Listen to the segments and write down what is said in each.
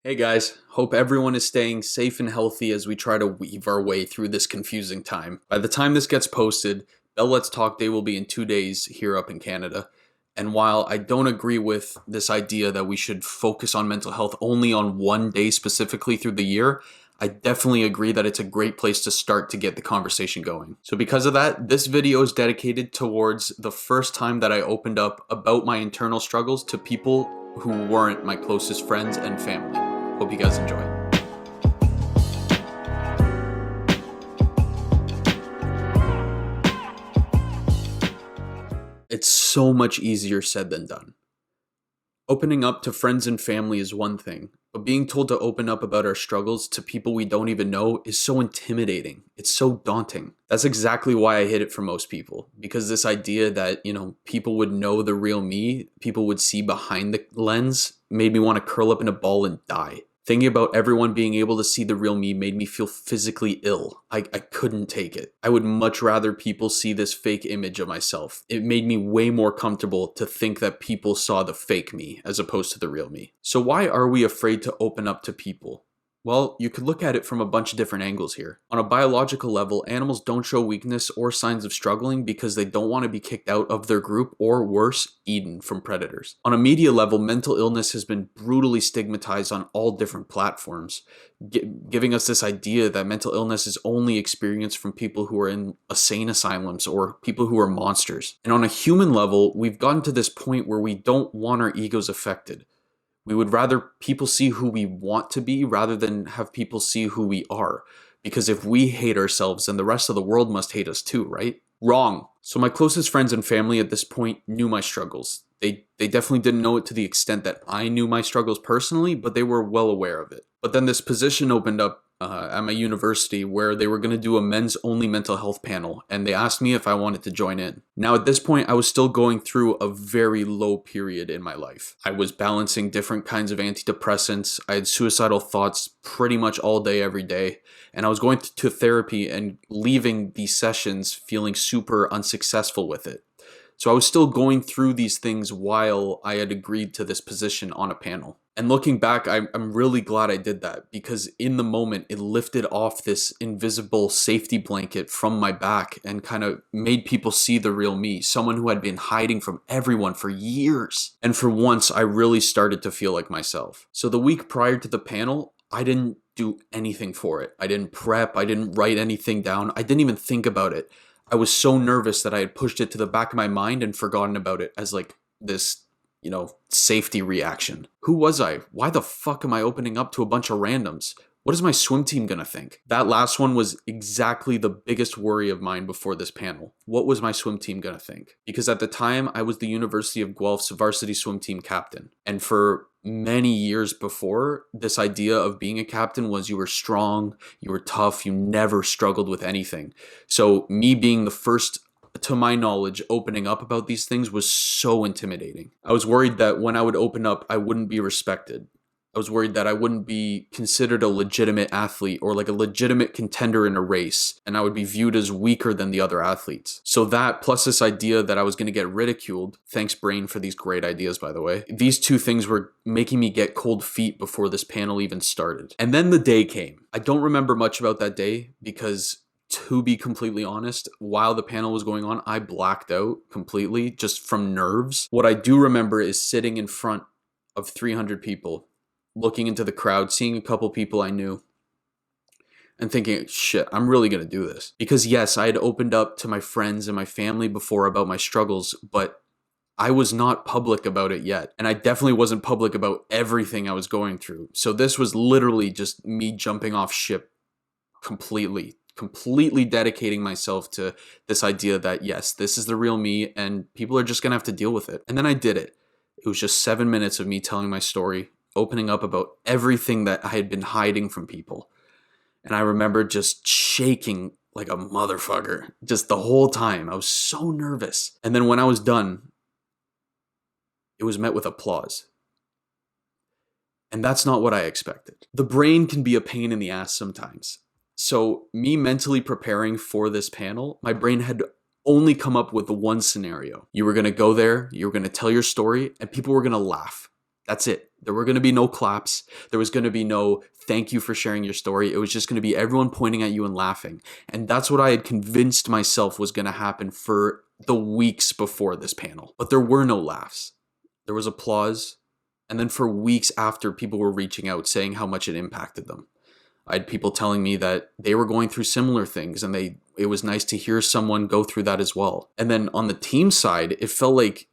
Hey guys, hope everyone is staying safe and healthy as we try to weave our way through this confusing time. By the time this gets posted, Bell Let's Talk Day will be in 2 days here up in Canada. And while I don't agree with this idea that we should focus on mental health only on one day specifically through the year, I definitely agree that it's a great place to start to get the conversation going. So because of that, this video is dedicated towards the first time that I opened up about my internal struggles to people who weren't my closest friends and family. Hope you guys enjoy. It's so much easier said than done. Opening up to friends and family is one thing, but being told to open up about our struggles to people we don't even know is so intimidating. It's so daunting. That's exactly why I hid it from most people, because this idea that, people would know the real me, people would see behind the lens, made me want to curl up in a ball and die. Thinking about everyone being able to see the real me made me feel physically ill. I couldn't take it. I would much rather people see this fake image of myself. It made me way more comfortable to think that people saw the fake me as opposed to the real me. So why are we afraid to open up to people? Well, you could look at it from a bunch of different angles here. On a biological level, animals don't show weakness or signs of struggling because they don't want to be kicked out of their group or worse, eaten from predators. On a media level, mental illness has been brutally stigmatized on all different platforms, giving us this idea that mental illness is only experienced from people who are in insane asylums or people who are monsters. And on a human level, we've gotten to this point where we don't want our egos affected. We would rather people see who we want to be rather than have people see who we are. Because if we hate ourselves, then the rest of the world must hate us too, right? Wrong. So my closest friends and family at this point knew my struggles. They definitely didn't know it to the extent that I knew my struggles personally, but they were well aware of it. But then this position opened up at my university where they were going to do a men's only mental health panel, and they asked me if I wanted to join in. Now at this point, I was still going through a very low period in my life. I was balancing different kinds of antidepressants. I had suicidal thoughts pretty much all day, every day. And I was going to therapy and leaving these sessions feeling super unsuccessful with it. So I was still going through these things while I had agreed to this position on a panel. And looking back, I'm really glad I did that, because in the moment it lifted off this invisible safety blanket from my back and kind of made people see the real me, someone who had been hiding from everyone for years. And for once, I really started to feel like myself. So the week prior to the panel, I didn't do anything for it. I didn't prep, I didn't write anything down, I didn't even think about it. I was so nervous that I had pushed it to the back of my mind and forgotten about it as like this, safety reaction. Who was I? Why the fuck am I opening up to a bunch of randoms? What is my swim team gonna think? That last one was exactly the biggest worry of mine before this panel. What was my swim team gonna think? Because at the time, I was the University of Guelph's varsity swim team captain. And for many years before, this idea of being a captain was you were strong, you were tough, you never struggled with anything. So me being the first, to my knowledge, opening up about these things was so intimidating. I was worried that when I would open up, I wouldn't be respected. I was worried that I wouldn't be considered a legitimate athlete or like a legitimate contender in a race, and I would be viewed as weaker than the other athletes. So that, plus this idea that I was going to get ridiculed, thanks Brain for these great ideas by the way, these two things were making me get cold feet before this panel even started. And then the day came. I don't remember much about that day because, to be completely honest, while the panel was going on, I blacked out completely just from nerves. What I do remember is sitting in front of 300 people, looking into the crowd, seeing a couple people I knew, and thinking, shit, I'm really going to do this. Because yes, I had opened up to my friends and my family before about my struggles, but I was not public about it yet. And I definitely wasn't public about everything I was going through. So this was literally just me jumping off ship completely dedicating myself to this idea that yes, this is the real me and people are just going to have to deal with it. And then I did it. It was just 7 minutes of me telling my story, opening up about everything that I had been hiding from people. And I remember just shaking like a motherfucker just the whole time. I was so nervous. And then when I was done, it was met with applause. And that's not what I expected. The brain can be a pain in the ass sometimes. So me mentally preparing for this panel, my brain had only come up with the one scenario. You were going to go there, you were going to tell your story, and people were going to laugh. That's it. There were going to be no claps. There was going to be no thank you for sharing your story. It was just going to be everyone pointing at you and laughing. And that's what I had convinced myself was going to happen for the weeks before this panel. But there were no laughs. There was applause. And then for weeks after, people were reaching out saying how much it impacted them. I had people telling me that they were going through similar things and it was nice to hear someone go through that as well. And then on the team side, it felt like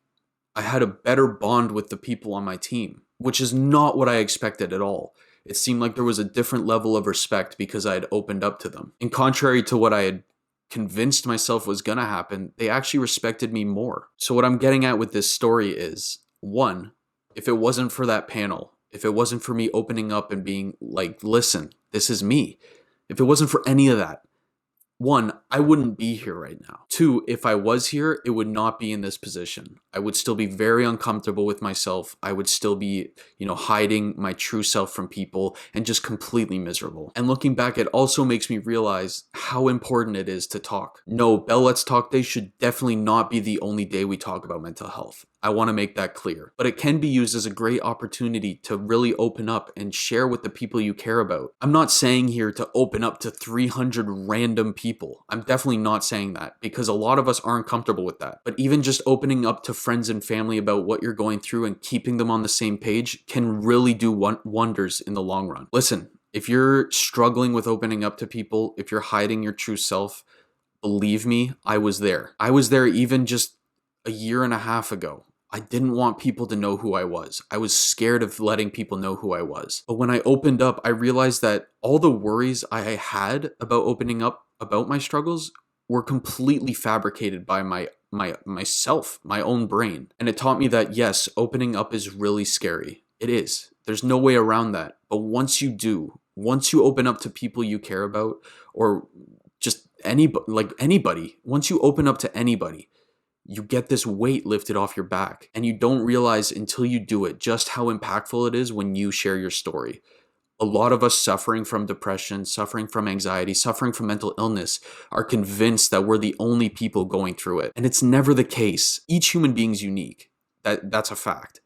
I had a better bond with the people on my team, which is not what I expected at all. It seemed like there was a different level of respect because I had opened up to them. And contrary to what I had convinced myself was going to happen, they actually respected me more. So what I'm getting at with this story is, one, if it wasn't for that panel, if it wasn't for me opening up and being like, listen, this is me. If it wasn't for any of that, one, I wouldn't be here right now. Two, if I was here, it would not be in this position. I would still be very uncomfortable with myself. I would still be, hiding my true self from people and just completely miserable. And looking back, it also makes me realize how important it is to talk. No, Bell Let's Talk Day should definitely not be the only day we talk about mental health. I want to make that clear. But it can be used as a great opportunity to really open up and share with the people you care about. I'm not saying here to open up to 300 random people. I'm definitely not saying that because a lot of us aren't comfortable with that. But even just opening up to friends and family about what you're going through and keeping them on the same page can really do wonders in the long run. Listen, if you're struggling with opening up to people, if you're hiding your true self, believe me, I was there. I was there even just a year and a half ago. I didn't want people to know who I was. I was scared of letting people know who I was. But when I opened up, I realized that all the worries I had about opening up about my struggles were completely fabricated by myself, my own brain. And it taught me that yes, opening up is really scary. It is. There's no way around that. But once you do, once you open up to people you care about, or just anybody, once you open up to anybody, you get this weight lifted off your back, and you don't realize until you do it just how impactful it is when you share your story. A lot of us suffering from depression, suffering from anxiety, suffering from mental illness are convinced that we're the only people going through it. And it's never the case. Each human being's unique. That's a fact.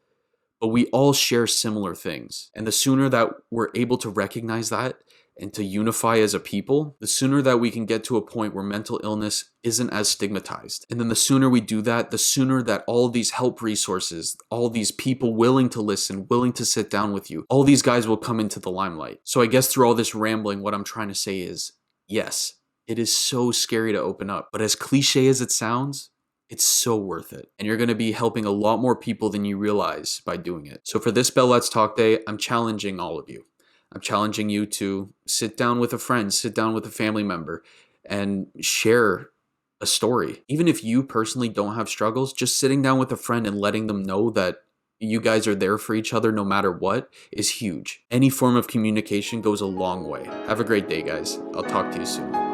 But we all share similar things. And the sooner that we're able to recognize that and to unify as a people, the sooner that we can get to a point where mental illness isn't as stigmatized. And then the sooner we do that, the sooner that all these help resources, all these people willing to listen, willing to sit down with you, all these guys will come into the limelight. So I guess through all this rambling, what I'm trying to say is, yes, it is so scary to open up, but as cliche as it sounds, it's so worth it. And you're going to be helping a lot more people than you realize by doing it. So for this Bell Let's Talk Day, I'm challenging all of you. I'm challenging you to sit down with a friend, sit down with a family member, and share a story. Even if you personally don't have struggles, just sitting down with a friend and letting them know that you guys are there for each other no matter what is huge. Any form of communication goes a long way. Have a great day, guys. I'll talk to you soon.